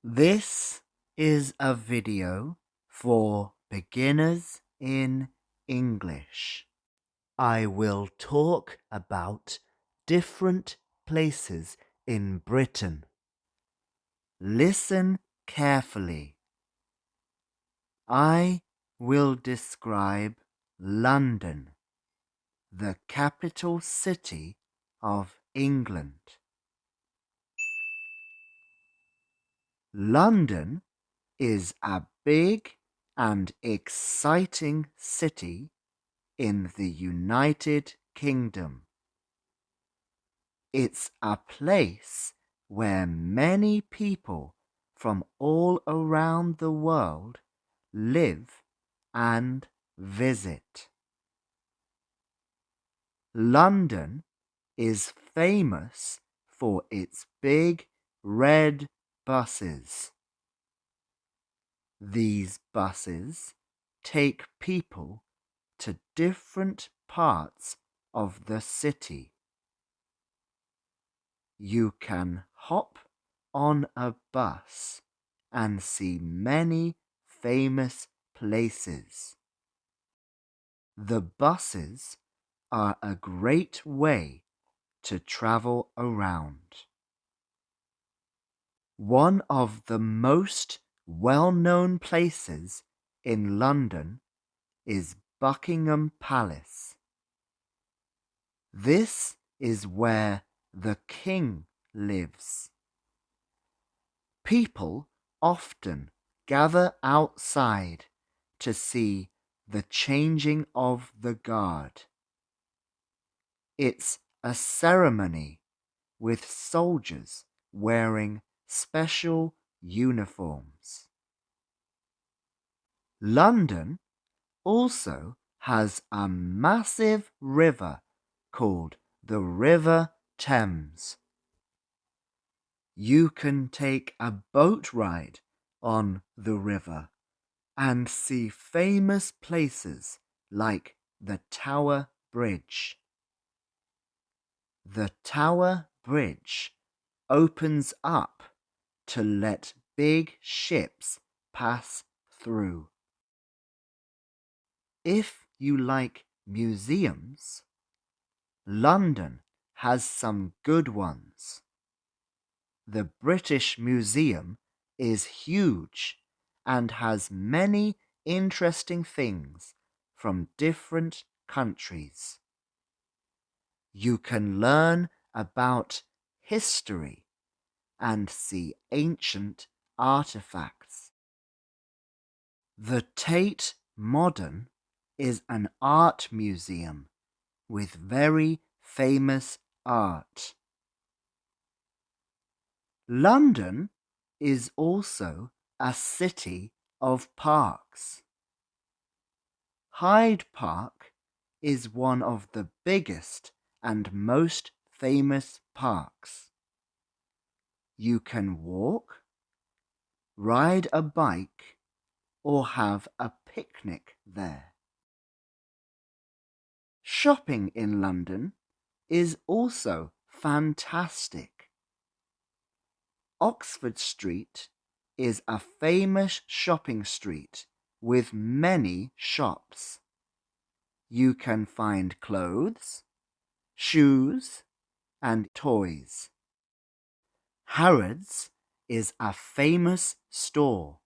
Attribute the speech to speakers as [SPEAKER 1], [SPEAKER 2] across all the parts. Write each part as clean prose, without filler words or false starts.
[SPEAKER 1] This is a video for beginners in English. I will talk about different places in Britain. Listen carefully. I will describe London, the capital city of England. London is a big and exciting city in the United Kingdom. It's a place where many people from all around the world live and visit. London is famous for its big red buses. These buses take people to different parts of the city. You can hop on a bus and see many famous places. The buses are a great way to travel around. One of the most well-known places in London is Buckingham Palace. This is where the king lives. People often gather outside to see the changing of the guard. It's a ceremony with soldiers wearing special uniforms. London also has a massive river called the River Thames. You can take a boat ride on the river and see famous places like the Tower Bridge. The Tower Bridge opens up to let big ships pass through. If you like museums, London has some good ones. The British Museum is huge and has many interesting things from different countries. You can learn about history and see ancient artifacts. The Tate Modern is an art museum with very famous art. London is also a city of parks. Hyde Park is one of the biggest and most famous parks. You can walk, ride a bike, or have a picnic there. Shopping in London is also fantastic. Oxford Street is a famous shopping street with many shops. You can find clothes, shoes, and toys. Harrods is a famous store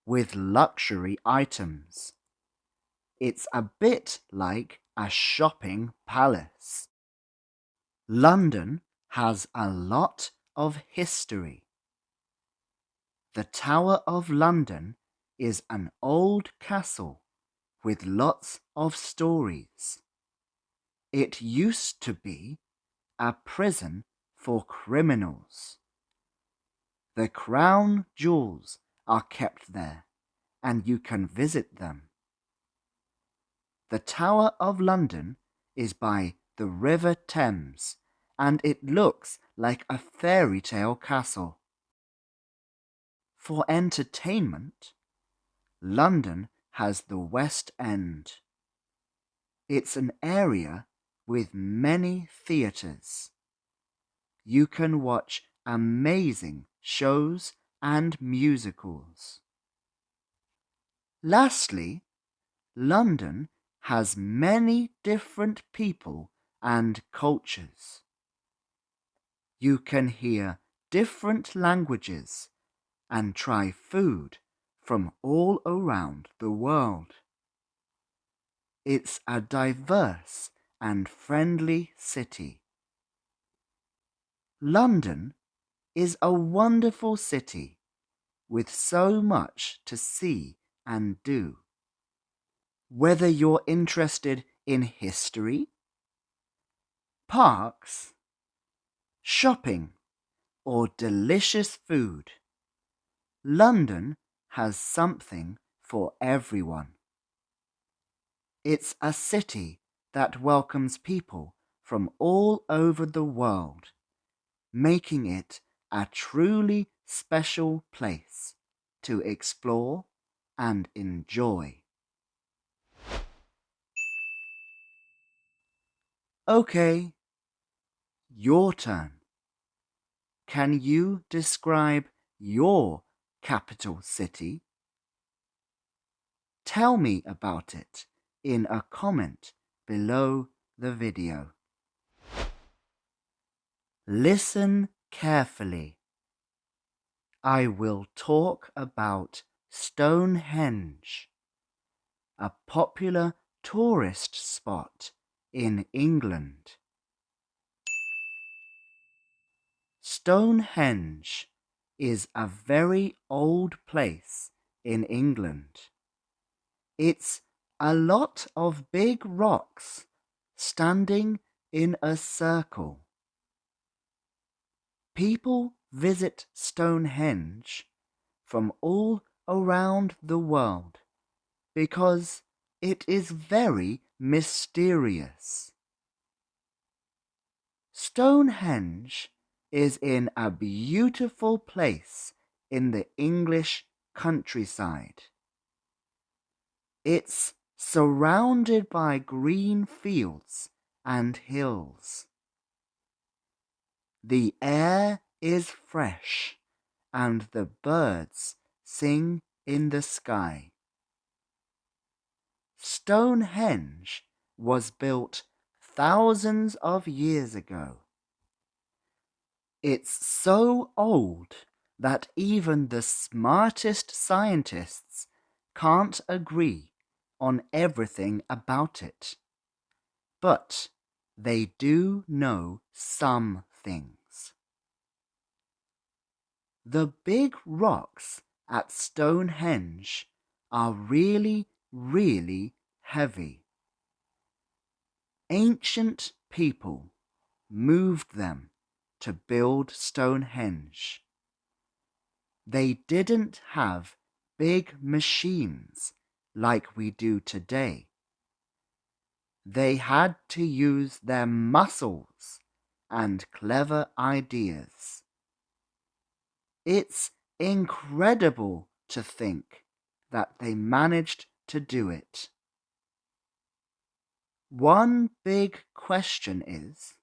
[SPEAKER 1] with luxury items. It's a bit like a shopping palace. London has a lot of history. The Tower of London is an old castle with lots of stories. It used to be a prison for criminals. The crown jewels are kept there, and you can visit them. The Tower of London is by the River Thames, and it looks like a fairy tale castle. For entertainment, London has the West End. It's an area with many theatres. You can watch amazing shows and musicals. Lastly, London has many different people and cultures. You can hear different languages and try food from all around the world. It's a diverse and friendly city. London is a wonderful city with so much to see and do. Whether you're interested in history, parks, shopping, or delicious food, London has something for everyone. It's a city that welcomes people from all over the world, making it a truly special place to explore and enjoy. Okay, your turn. Can you describe your capital city? Tell me about it in a comment below the video. Listen carefully. I will talk about Stonehenge, a popular tourist spot in England. Stonehenge is a very old place in England. It's a lot of big rocks standing in a circle. People visit Stonehenge from all around the world because it is very mysterious. Stonehenge is in a beautiful place in the English countryside. It's surrounded by green fields and hills. The air is fresh and the birds sing in the sky. Stonehenge was built thousands of years ago. It's so old that even the smartest scientists can't agree on everything about it. But they do know some things. The big rocks at Stonehenge are really, really heavy. Ancient people moved them to build Stonehenge. They didn't have big machines like we do today. They had to use their muscles and clever ideas. It's incredible to think that they managed to do it. One big question is,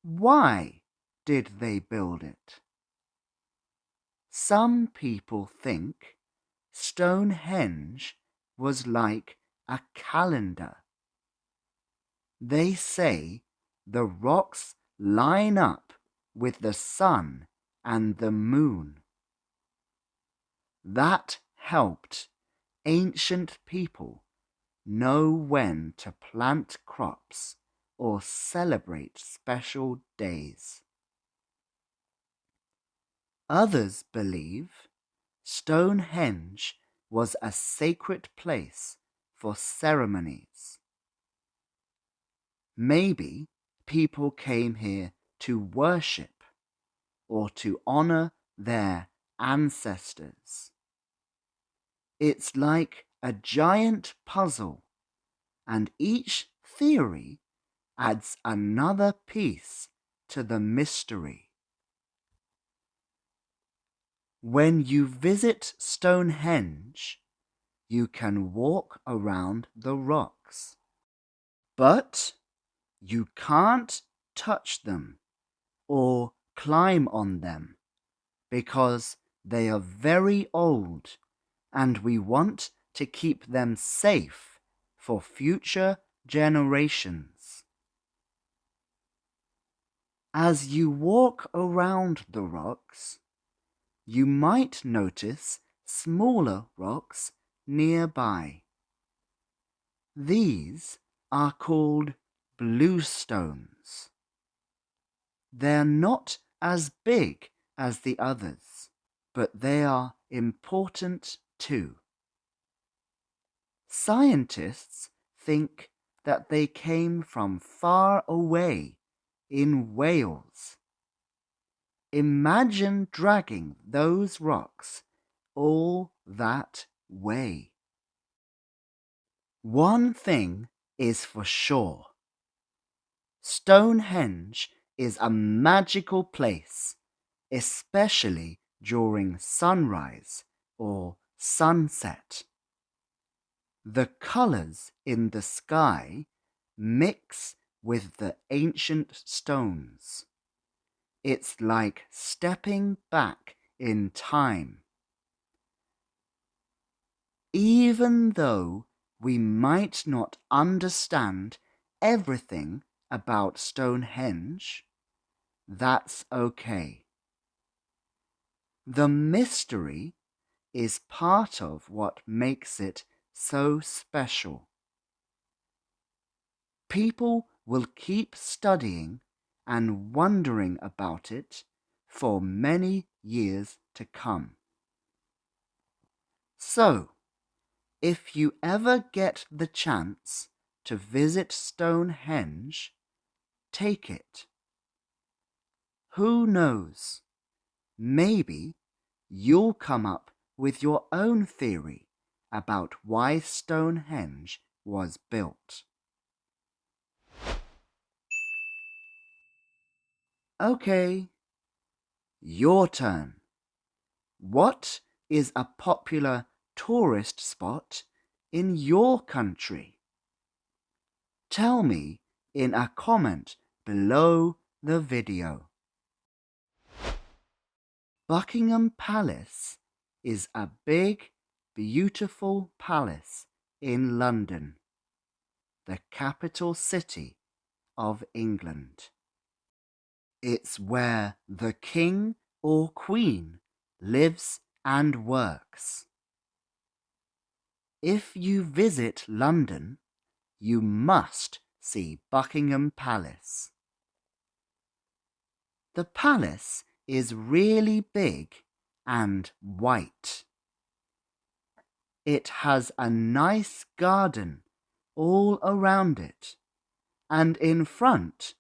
[SPEAKER 1] why did they build it? Some people think Stonehenge was like a calendar. They say the rocks line up with the sun and the moon. That helped ancient people know when to plant crops or celebrate special days. Others believe Stonehenge was a sacred place for ceremonies. Maybe people came here to worship or to honor their ancestors. It's like a giant puzzle, and each theory adds another piece to the mystery. When you visit Stonehenge, you can walk around the rocks, but you can't touch them or climb on them because They are very old, and we want to keep them safe for future generations. As you walk around the rocks, you might notice smaller rocks nearby. These are called bluestones. They're not as big as the others, but they are important too. Scientists think that they came from far away in Wales. Imagine dragging those rocks all that way. One thing is for sure. Stonehenge is a magical place, especially during sunrise or sunset. The colors in the sky mix with the ancient stones. It's like stepping back in time. Even though we might not understand everything about Stonehenge, that's okay. The mystery is part of what makes it so special. People will keep studying and wondering about it for many years to come. So, if you ever get the chance to visit Stonehenge, take it. Who knows? Maybe you'll come up with your own theory about why Stonehenge was built. Okay, your turn. What is a popular tourist spot in your country? Tell me in a comment below the video. Buckingham Palace is a big, beautiful palace in London, the capital city of England. It's where the king or queen lives and works. If you visit London, you must see Buckingham Palace. The palace is really big and white. It has a nice garden all around it, and in front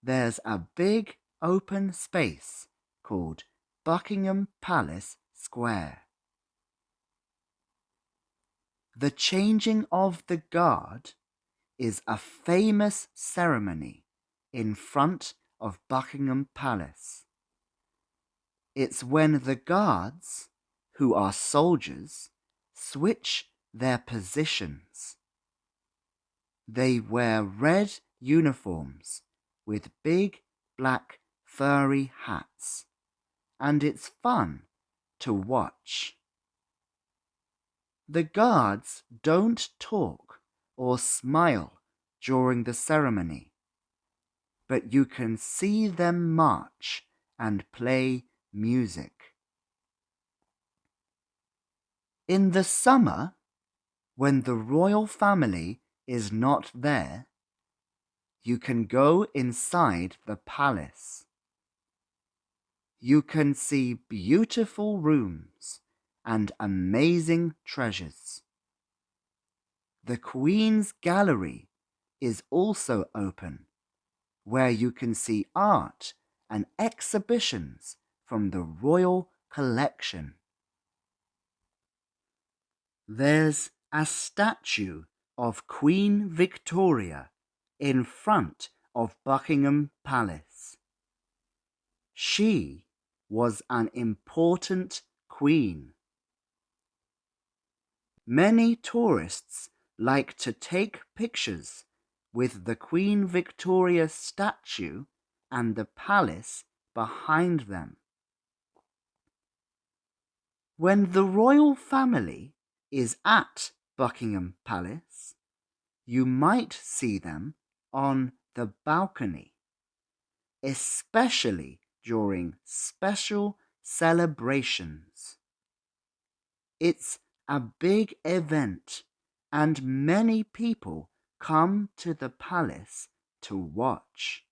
[SPEAKER 1] there's a big open space called Buckingham Palace Square. The changing of the guard is a famous ceremony in front of Buckingham Palace. It's when the guards, who are soldiers, switch their positions. They wear red uniforms with big black furry hats, and it's fun to watch. The guards don't talk or smile during the ceremony, but you can see them march and play music. In the summer, when the royal family is not there, you can go inside the palace. You can see beautiful rooms and amazing treasures. The Queen's Gallery is also open, where you can see art and exhibitions from the royal collection. There's a statue of Queen Victoria in front of Buckingham Palace. She was an important queen. Many tourists like to take pictures with the Queen Victoria statue and the palace behind them. When the royal family is at Buckingham Palace, you might see them on the balcony, especially during special celebrations. It's a big event and many people come to the palace to watch.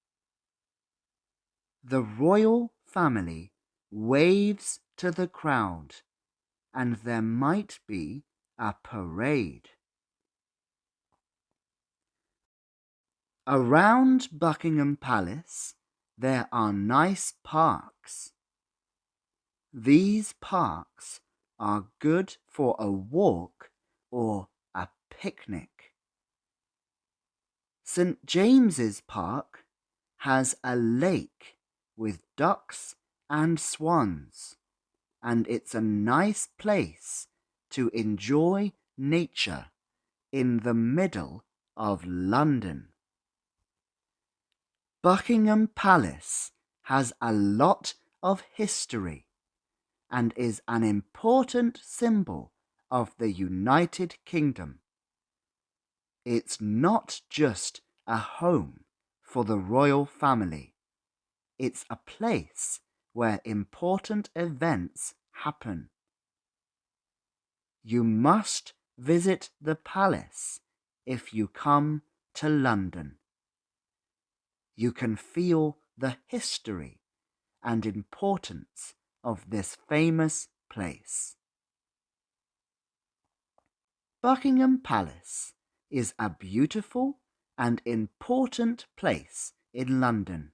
[SPEAKER 1] The royal family waves to the crowd and there might be a parade. Around Buckingham Palace there are nice parks. These parks are good for a walk or a picnic. St. James's Park has a lake with ducks and swans, and it's a nice place to enjoy nature in the middle of London. Buckingham Palace has a lot of history and is an important symbol of the United Kingdom. It's not just a home for the royal family. It's a place where important events happen. You must visit the palace if you come to London. You can feel the history and importance of this famous place. Buckingham Palace is a beautiful and important place in London.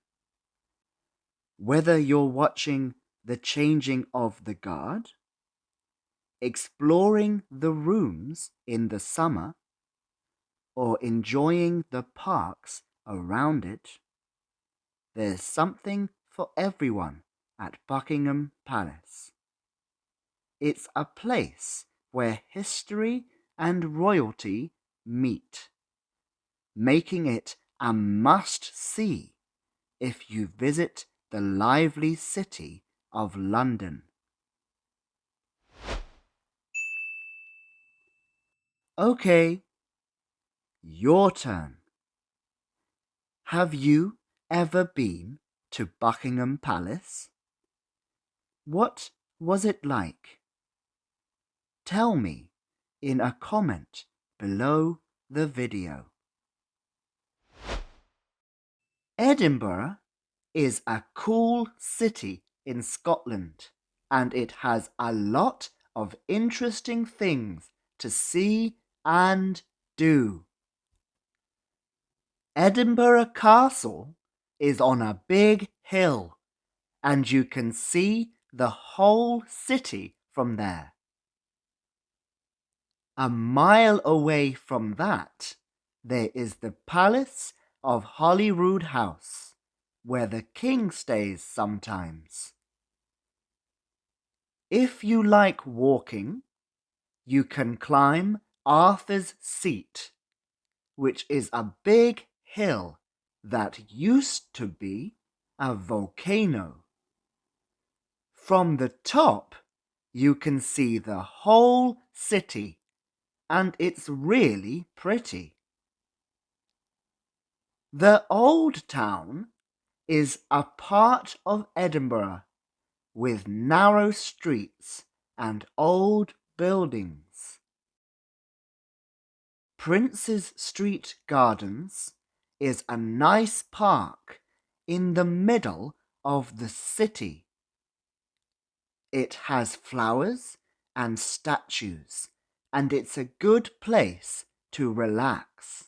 [SPEAKER 1] Whether you're watching the changing of the guard, exploring the rooms in the summer, or enjoying the parks around it, there's something for everyone at Buckingham Palace. It's a place where history and royalty meet, making it a must-see if you visit the lively city of London. Okay, your turn. Have you ever been to Buckingham Palace? What was it like? Tell me in a comment below the video. Edinburgh is a cool city in Scotland, and it has a lot of interesting things to see and do. Edinburgh Castle is on a big hill, and you can see the whole city from there. A mile away from that, there is the Palace of Holyrood House, where the king stays sometimes. If you like walking, you can climb Arthur's Seat, which is a big hill that used to be a volcano. From the top, you can see the whole city, and it's really pretty. The Old Town is a part of Edinburgh with narrow streets and old buildings. Prince's Street Gardens is a nice park in the middle of the city. It has flowers and statues, and it's a good place to relax.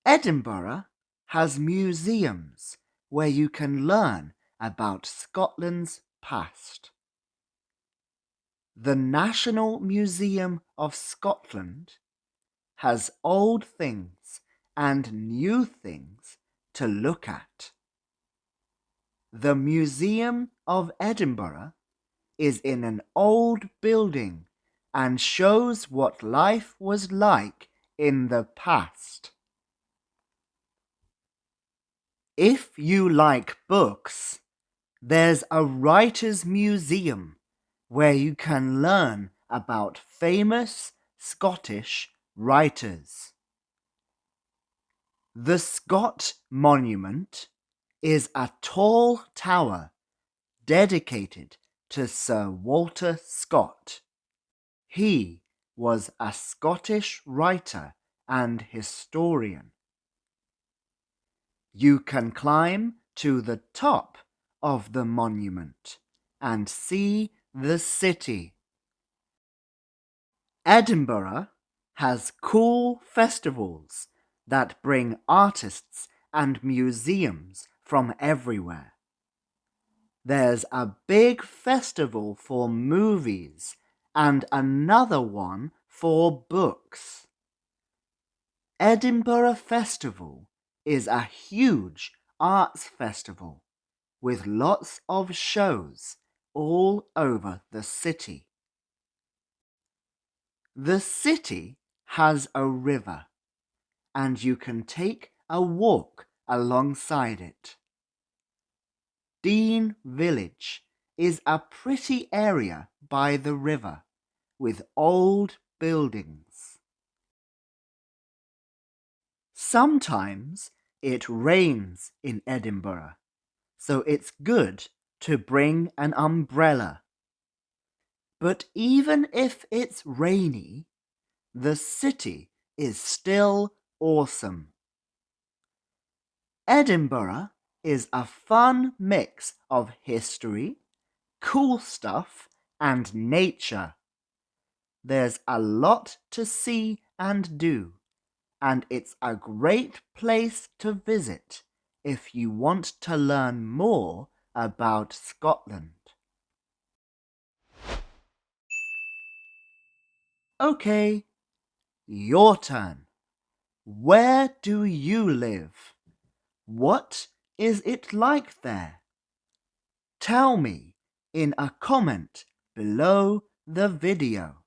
[SPEAKER 1] Edinburgh has museums where you can learn about Scotland's past. The National Museum of Scotland has old things and new things to look at. The Museum of Edinburgh is in an old building and shows what life was like in the past. If you like books, There's a writer's museum where you can learn about famous Scottish writers. The Scott Monument is a tall tower dedicated to Sir Walter Scott. He was a Scottish writer and historian. You can climb to the top of the monument and see the city. Edinburgh has cool festivals that bring artists and museums from everywhere. There's a big festival for movies and another one for books. Edinburgh Festival is a huge arts festival with lots of shows all over the city. The city has a river, and you can take a walk alongside it. Dean Village is a pretty area by the river with old buildings. Sometimes it rains in Edinburgh, so it's good to bring an umbrella. But even if it's rainy, the city is still awesome. Edinburgh is a fun mix of history, cool stuff, and nature. There's a lot to see and do, and it's a great place to visit if you want to learn more about Scotland. Okay, your turn. Where do you live? What is it like there? Tell me in a comment below the video.